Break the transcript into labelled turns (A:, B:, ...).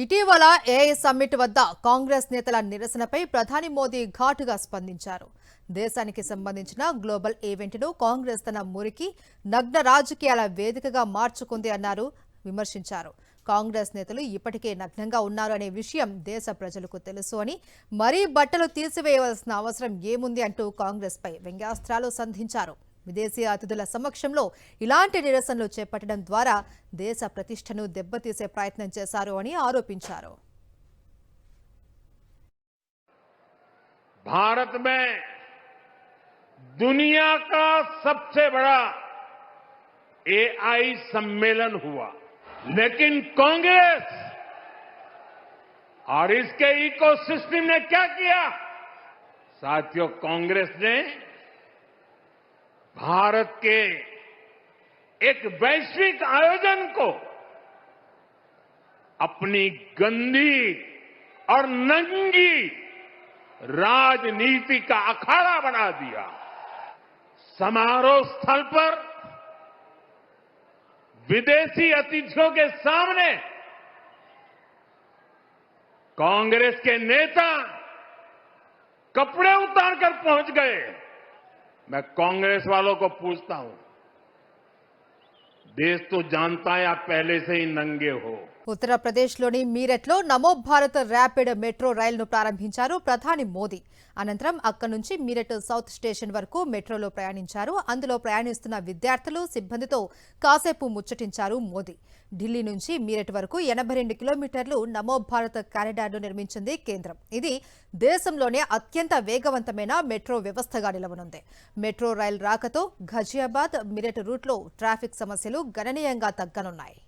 A: ఇటీవల AI summit వద్ద కాంగ్రెస్ నేతల నిరసనపై ప్రధాని మోదీ ఘాటుగా స్పందించారు. దేశానికి సంబంధించిన గ్లోబల్ ఈవెంట్ను కాంగ్రెస్ తన మురికి నగ్న రాజకీయాల వేదికగా మార్చుకుంది అన్నారు. విమర్శించారు. కాంగ్రెస్ నేతలు ఇప్పటికే నగ్నంగా ఉన్నారు అనే విషయం దేశ ప్రజలకు తెలుసు అని, మరీ బట్టలు తీసివేయవలసిన అవసరం ఏముంది అంటూ కాంగ్రెస్ పై వ్యంగ్యాస్త్రాలు సంధించారు. విదేశీ అతిథుల సమక్షంలో ఇలాంటి నిరసనలు చేపట్టడం ద్వారా దేశ ప్రతిష్టను దెబ్బతీసే ప్రయత్నం చేశారు అని ఆరోపించారు.
B: भारत में दुनिया का सबसे बड़ा एआई सम्मेलन हुआ, लेकिन कांग्रेस और इसके इकोसिस्टम ने क्या किया? साथियों, कांग्रेस ने भारत के एक वैश्विक आयोजन को अपनी गंदी और नंगी राजनीति का अखाड़ा बना दिया। समारोह स्थल पर विदेशी अतिथियों के सामने कांग्रेस के नेता कपड़े उतारकर पहुंच गए। मैं कांग्रेस वालों को पूछता हूं, देश तो जानता है आप पहले से ही नंगे हो।
A: ఉత్తరప్రదేశ్లోని మీరట్లో నమో భారత్ ర్యాపిడ్ మెట్రో రైలును ప్రారంభించారు ప్రధాని మోదీ. అనంతరం అక్కడి నుంచి మీరట్ సౌత్ స్టేషన్ వరకు మెట్రోలో ప్రయాణించారు. అందులో ప్రయాణిస్తున్న విద్యార్థులు, సిబ్బందితో కాసేపు ముచ్చటించారు మోదీ. ఢిల్లీ నుంచి మీరట్ వరకు 82 కిలోమీటర్లు నమో భారత్ కారిడార్ను నిర్మించింది కేంద్రం. ఇది దేశంలోనే అత్యంత వేగవంతమైన మెట్రో వ్యవస్థగా నిలవనుంది. మెట్రో రైలు రాకతో ఘజియాబాద్, మీరట్ రూట్లో ట్రాఫిక్ సమస్యలు గణనీయంగా తగ్గనున్నాయి.